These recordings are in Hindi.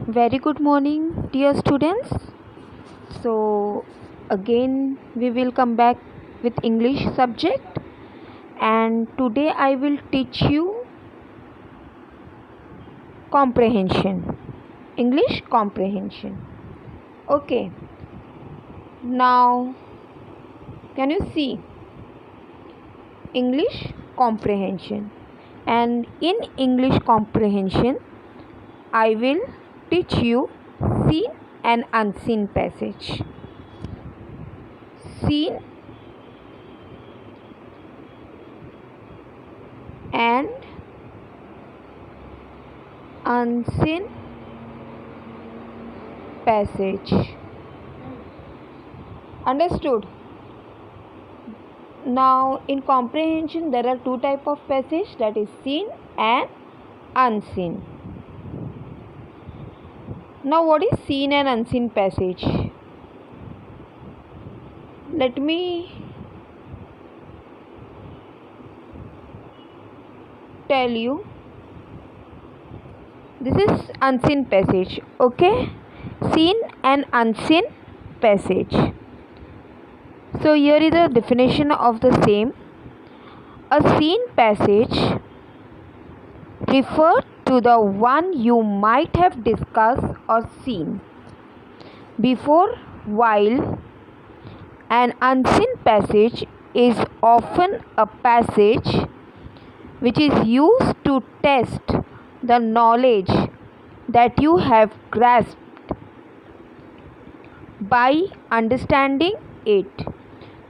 Very good morning, dear students. So, again, we will come back with English subject, and today I will teach you comprehension. English comprehension. Okay, now can you see English comprehension? And in English comprehension, I will teach you seen and unseen passage. Seen and unseen passage. Understood? Now in comprehension there are two type of passage, that is seen and unseen. Now what is seen and unseen passage? Let me tell you. This is unseen passage, okay? Seen and unseen passage. So here is the definition of the same. A seen passage refers to the one you might have discussed or seen before, while an unseen passage is often a passage which is used to test the knowledge that you have grasped by understanding it,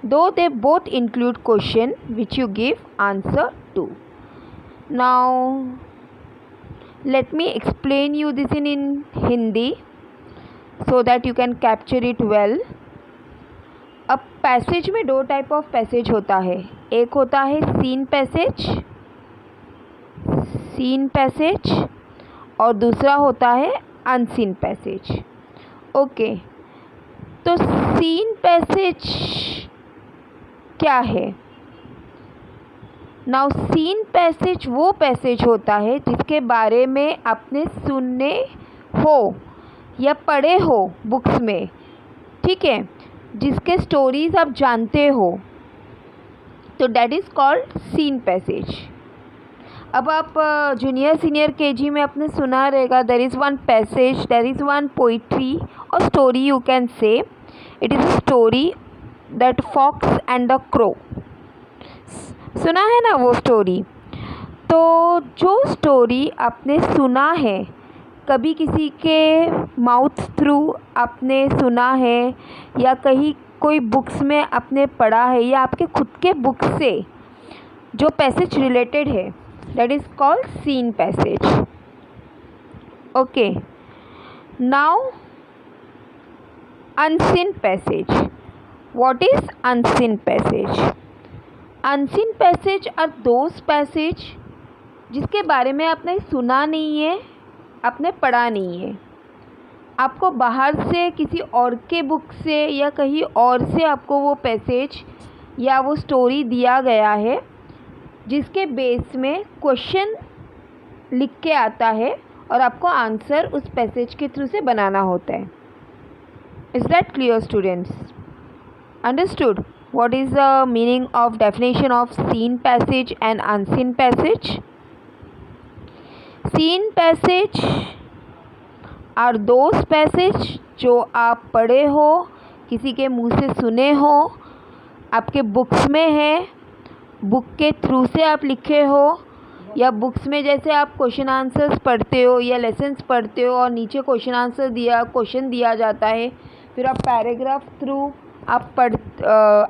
though they both include question which you give answer to. Now let me explain you this in Hindi so that you can capture it well. अब पैसेज में दो टाइप ऑफ पैसेज होता है, एक होता है सीन पैसेज और दूसरा होता है अनसीन पैसेज. ओके, तो सीन पैसेज क्या है? नाउ सीन पैसेज वो पैसेज होता है जिसके बारे में आपने सुने हो या पढ़े हो बुक्स में, ठीक है, जिसके स्टोरीज आप जानते हो, तो that is called seen passage. अब आप जूनियर सीनियर केजी में आपने सुना रहेगा, there is one passage, there is one poetry और story, you can say it is a story that fox and the crow. सुना है ना वो स्टोरी? तो जो स्टोरी आपने सुना है, कभी किसी के माउथ थ्रू आपने सुना है या कहीं कोई बुक्स में आपने पढ़ा है या आपके खुद के बुक से जो पैसेज रिलेटेड है, that is called seen passage. Okay, now unseen passage. What is unseen passage? Unseen passage are those passage जिसके बारे में आपने सुना नहीं है, आपने पढ़ा नहीं है, आपको बाहर से किसी और के बुक से या कहीं और से आपको वो पैसेज या वो स्टोरी दिया गया है, जिसके बेस में क्वेश्चन लिख के आता है और आपको आंसर उस पैसेज के थ्रू से बनाना होता है. Is that clear students? Understood what is the meaning of definition of seen passage and unseen passage? Seen passage are those passage जो आप पढ़े हो, किसी के मुंह से सुने हो, आपके बुक्स में है, बुक के थ्रू से आप लिखे हो, या बुक्स में जैसे आप क्वेश्चन आंसर्स पढ़ते हो या लेसन्स पढ़ते हो और नीचे क्वेश्चन दिया जाता है, फिर आप पैराग्राफ थ्रू आप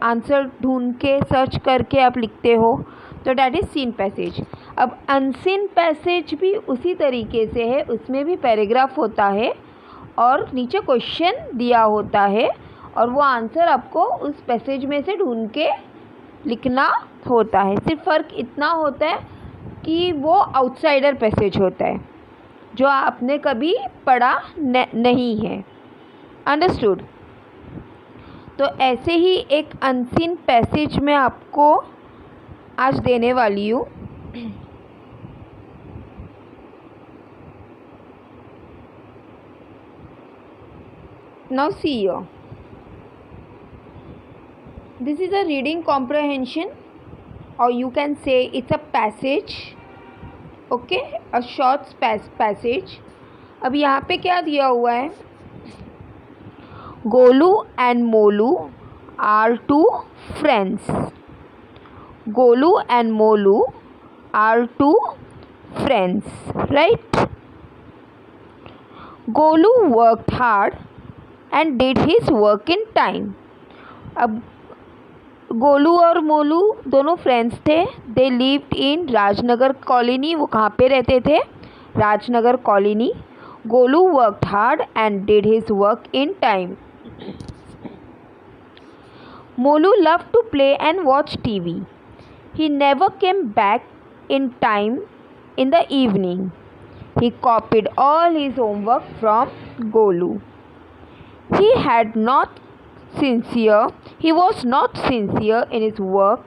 आंसर ढूंढ के सर्च करके आप लिखते हो, तो डैट इज़ सीन पैसेज. अब अनसीन पैसेज भी उसी तरीके से है, उसमें भी पैराग्राफ होता है और नीचे क्वेश्चन दिया होता है और वो आंसर आपको उस पैसेज में से ढूंढ के लिखना होता है. सिर्फ फ़र्क इतना होता है कि वो आउटसाइडर पैसेज होता है जो आपने कभी पढ़ा नहीं है. अंडरस्टूड? तो ऐसे ही एक अनसीन पैसेज मैं आपको आज देने वाली हूँ. Now see here. This is a reading comprehension, or you can say it's a passage. Okay, a short passage. अब यहाँ पे क्या दिया हुआ है? Golu and Molu are two friends. Golu and Molu are two friends, right? Golu worked hard and did his work in time. अब गोलू और मोलू दोनों फ्रेंड्स थे. They lived in Rajnagar colony. वो कहाँ पे रहते थे? Rajnagar colony. Golu worked hard and did his work in time. Molu loved to play and watch TV. He never came back in time in the evening. He copied all his homework from Golu. He was not sincere in his work,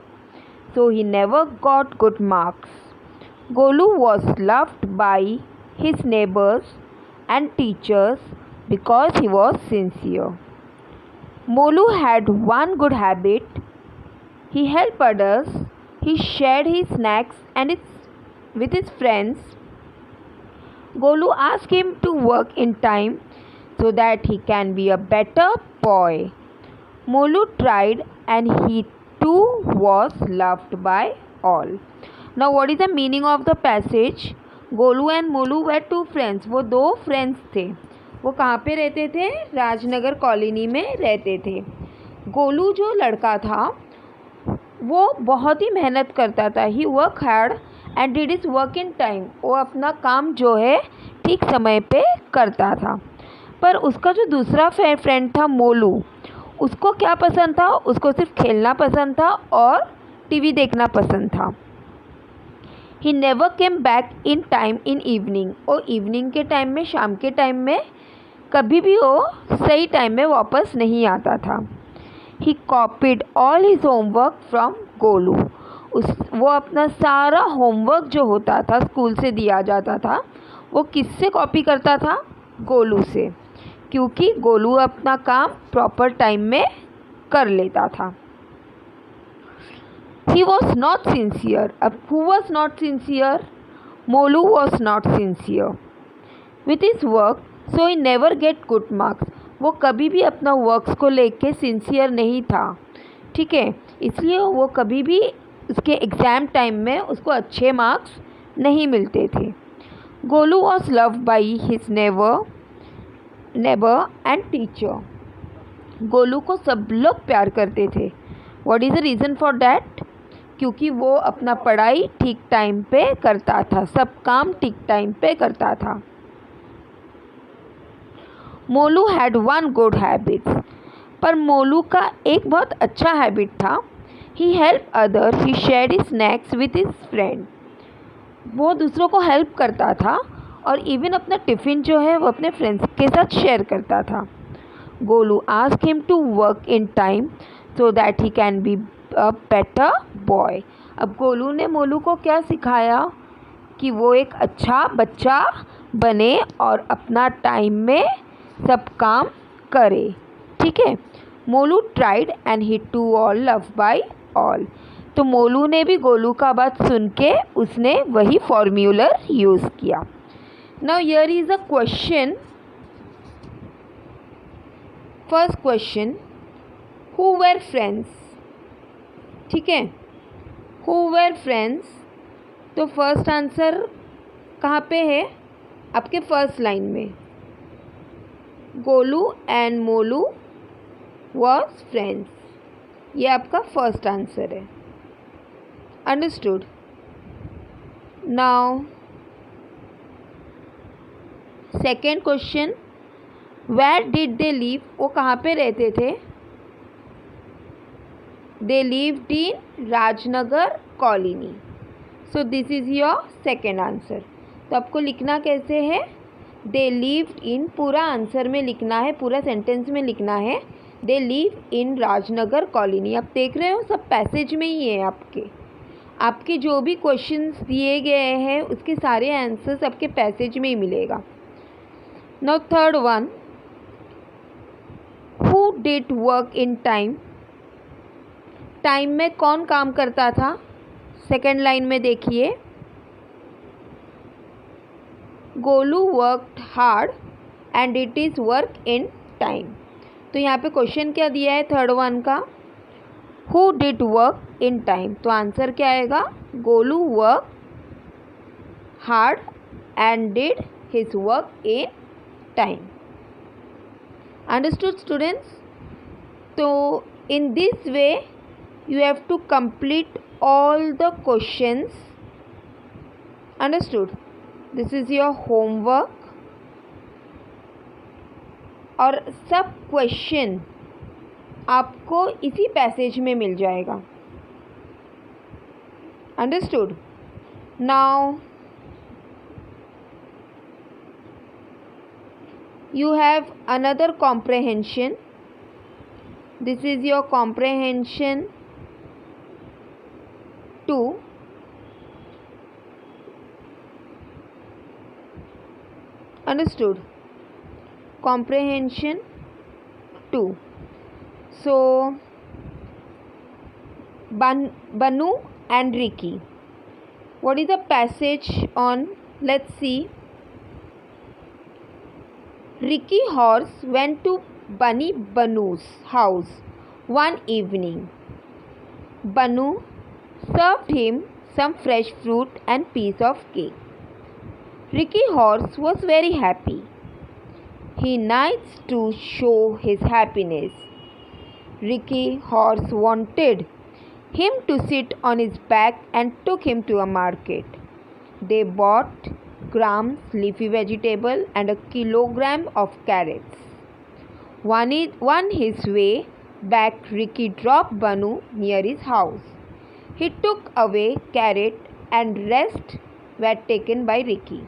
so he never got good marks. Golu was loved by his neighbors and teachers because he was sincere. Molu had one good habit. He helped others. He shared his snacks with his friends. Golu asked him to work in time so that he can be a better boy. Molu tried and he too was loved by all. Now what is the meaning of the passage? Golu and Molu were two friends. वो दो फ्रेंड्स थे. वो कहाँ पे रहते थे? राजनगर कॉलोनी में रहते थे. गोलू जो लड़का था वो बहुत ही मेहनत करता था. He work hard and did his work in time. वो अपना काम जो है ठीक समय पे करता था. पर उसका जो दूसरा फ्रेंड था मोलू, उसको क्या पसंद था? उसको सिर्फ खेलना पसंद था और टीवी देखना पसंद था. ही never came back in time in evening. और इवनिंग के टाइम में, शाम के टाइम में कभी भी वो सही टाइम में वापस नहीं आता था. He copied all his homework from Golu. वो अपना सारा होमवर्क जो होता था स्कूल से दिया जाता था वो किससे कॉपी करता था? गोलू से. क्योंकि गोलू अपना काम प्रॉपर टाइम में कर लेता था. He was not sincere. अब who was not sincere? Molu was not sincere with his work, so he never get good marks. वो कभी भी अपना वर्क्स को लेके सिंसियर नहीं था. ठीक है, इसलिए वो कभी भी उसके एग्ज़ाम टाइम में उसको अच्छे मार्क्स नहीं मिलते थे. Golu was loved by his neighbor and teacher. Golu को सब लोग प्यार करते थे. What is the reason for that? क्योंकि वो अपना पढ़ाई ठीक टाइम पे करता था, सब काम ठीक टाइम पे करता था. Molu had one good habit. पर मोलू का एक बहुत अच्छा हैबिट था. He help other. He shared his snacks with his friend. वो दूसरों को हेल्प करता था और इवन अपना टिफ़िन जो है वो अपने फ्रेंड्स के साथ शेयर करता था. Golu ask him to work in time so that he can be a better boy. अब गोलू ने मोलू को क्या सिखाया? कि वो एक अच्छा बच्चा बने और अपना टाइम में सब काम करे. ठीक है. Molu tried and he to all love by all. तो मोलू ने भी गोलू का बात सुन के उसने वही फॉर्मूलर यूज़ किया. Now here is a question. First question, who were friends? ठीक है, who were friends? तो फर्स्ट आंसर कहाँ पे है? आपके फर्स्ट लाइन में. Golu and Molu was friends. ये आपका फर्स्ट आंसर है. Understood. Now second question, where did they live? वो कहाँ पे रहते थे? They lived in Rajnagar colony. So this is your second answer. तो आपको लिखना कैसे है? दे लिव्ड इन, पूरा आंसर में लिखना है, पूरा सेंटेंस में लिखना है. They live in Rajnagar colony. आप देख रहे हो सब पैसेज में ही है. आपके जो भी क्वेश्चंस दिए गए हैं उसके सारे आंसर्स आपके पैसेज में ही मिलेगा. Now third one, did work in time? Time में कौन काम करता था? सेकेंड लाइन में देखिए, Golu worked hard and it is work in time. तो यहाँ पे क्वेश्चन क्या दिया है थर्ड वन का? Who did work in time? तो आंसर क्या आएगा? Golu work hard and did his work in time. Understood students? तो in this way you have to complete all the questions. Understood? This is your homework. और सब क्वेश्चन आपको इसी पैसेज में मिल जाएगा। Understood? Now you have another comprehension. This is your comprehension 2. Understood? Comprehension 2. So Banu and Ricky. What is the passage on? Let's see. Ricky horse went to Bunny Banu's house one evening. Banu served him some fresh fruit and piece of cake. Ricky horse was very happy. He needs to show his happiness. Ricky horse wanted him to sit on his back and took him to a market. They bought grams leafy vegetable and a kilogram of carrots. On his way back, Ricky dropped Banu near his house. He took away carrot and rest were taken by Ricky.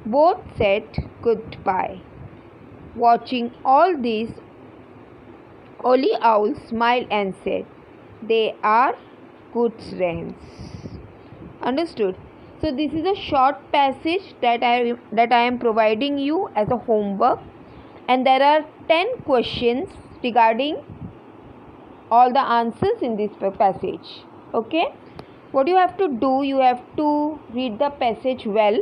Both said goodbye. Watching all this, Oli Owl smiled and said, "They are good friends." Understood? So this is a short passage that I am providing you as a homework, and there are 10 questions regarding all the answers in this passage. Okay? What you have to do, you have to read the passage well,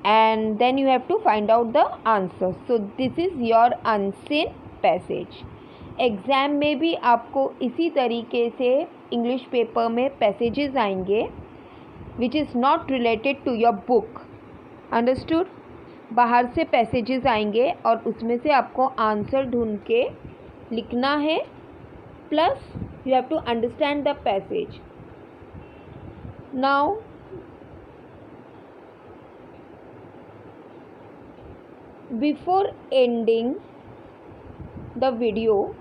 and then you have to find out the answer. So this is your unseen passage. Exam में भी आपको इसी तरीके से इंग्लिश पेपर में पैसेजेस आएंगे which is not related to your book. Understood? बाहर से पैसेजेस आएंगे और उसमें से आपको आंसर ढूंढ के लिखना है, plus you have to understand the passage. Now before ending the video,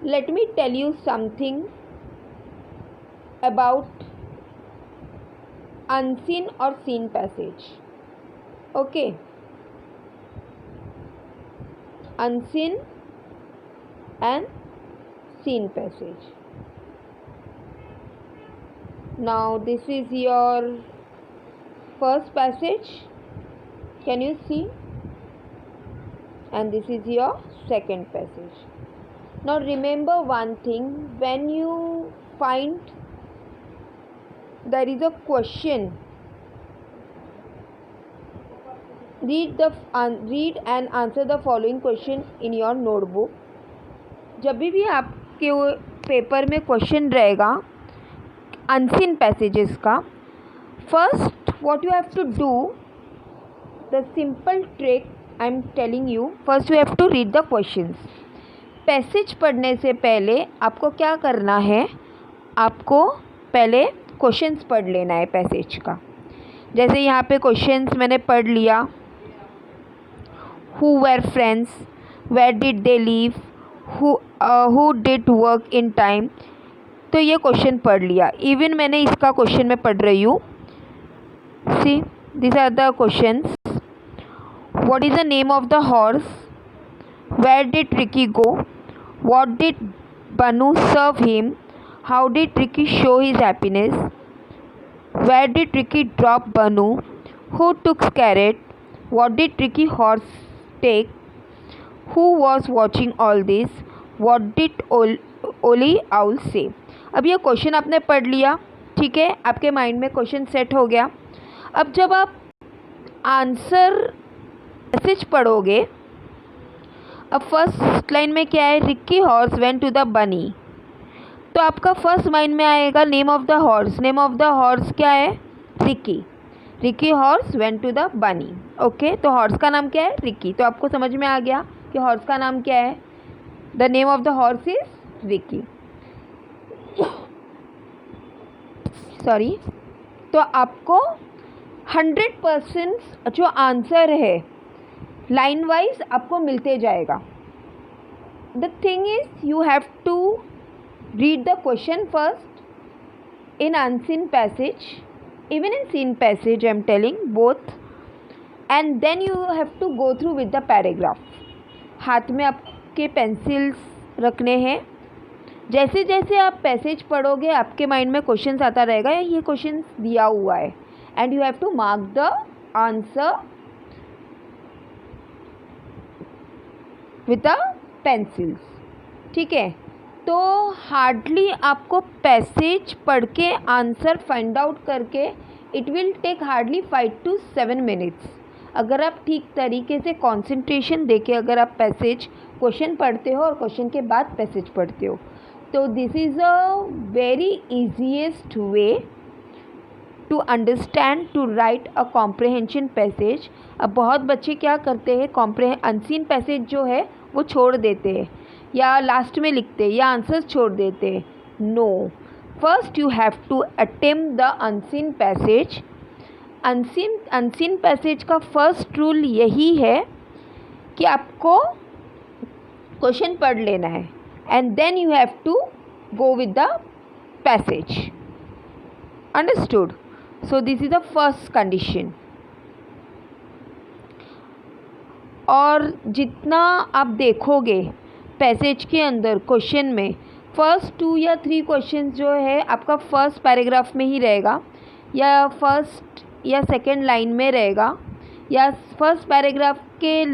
let me tell you something about unseen or seen passage. Okay, unseen and seen passage. Now this is your first passage, can you see? And this is your second passage. Now remember one thing, when you find there is a question, read and answer the following question in your notebook. जब भी आपके पेपर में क्वेश्चन रहेगा अनसीन पैसेजेस का, first what you have to do, the simple trick I am telling you, first you have to read the questions. Passage पढ़ने से पहले आपको क्या करना है, आपको पहले क्वेश्चंस पढ़ लेना है पैसेज का. जैसे यहाँ पे क्वेश्चंस मैंने पढ़ लिया, who were friends, where did they live, who did work in time. तो ये क्वेश्चन पढ़ लिया. इवन मैंने इसका क्वेश्चन मैं पढ़ रही हूँ. See this are the questions. What is the name of the horse? Where did Ricky go? What did Banu serve him? How did Ricky show his happiness? Where did Ricky drop Banu? Who took carrot? What did Ricky horse take? Who was watching all this? What did Oli Owl say? अब ये क्वेश्चन आपने पढ़ लिया, ठीक है, आपके माइंड में क्वेश्चन सेट हो गया. अब जब आप आंसर मैसेज पढ़ोगे, अब फर्स्ट लाइन में क्या है, Ricky horse went to the bunny. तो आपका फर्स्ट माइंड में आएगा name of the horse. Name of the horse क्या है, Ricky. Ricky horse went to the bunny. Okay, तो हॉर्स का नाम क्या है, रिक्की. तो आपको समझ में आ गया कि हॉर्स का नाम क्या है. The name of the horse is Ricky. Sorry. तो आपको 100% जो आंसर है लाइन वाइज आपको मिलते जाएगा. The thing is you have to read the question first in unseen passage, even in seen passage I am telling both, and then you have to go through with the paragraph. हाथ में आपके पेंसिल्स रखने हैं. जैसे जैसे आप पैसेज पढ़ोगे आपके माइंड में क्वेश्चंस आता रहेगा, ये क्वेश्चन दिया हुआ है, and you have to mark the answer with the pencils. ठीक है. तो हार्डली आपको पैसेज पढ़ के आंसर फाइंड आउट करके it will take hardly 5 to 7 minutes. अगर आप ठीक तरीके से कंसंट्रेशन देके अगर आप पैसेज क्वेश्चन पढ़ते हो और क्वेश्चन के बाद पैसेज पढ़ते हो, तो this is a very easiest way to understand, to write a comprehension passage. अब बहुत बच्चे क्या करते हैं, अनसीन पैसेज जो है वो छोड़ देते हैं या लास्ट में लिखते हैं या आंसर्स छोड़ देते हैं. No, first you have to attempt the unseen passage. Unseen passage का फर्स्ट रूल यही है कि आपको क्वेश्चन पढ़ लेना है, and then you have to go with the passage. Understood? So this is the first condition. और जितना आप देखोगे पैसेज के अंदर क्वेश्चन में, फर्स्ट 2 या 3 क्वेश्चन जो है आपका फर्स्ट पैराग्राफ में ही रहेगा, या फर्स्ट या सेकंड लाइन में रहेगा, या फर्स्ट पैराग्राफ के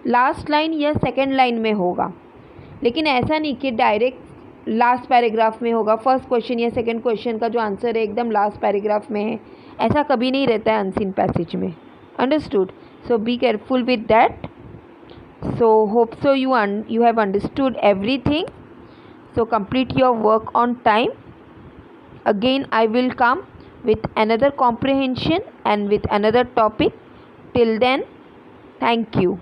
लास्ट लाइन या सेकंड लाइन में होगा. लेकिन ऐसा नहीं कि डायरेक्ट लास्ट पैराग्राफ में होगा. फर्स्ट क्वेश्चन या सेकंड क्वेश्चन का जो आंसर है एकदम लास्ट पैराग्राफ में है, ऐसा कभी नहीं रहता है अनसीन पैसेज में. Understood? So be careful with that. So hope so you have understood everything. So complete your work on time. Again I will come with another comprehension and with another topic. Till then, thank you.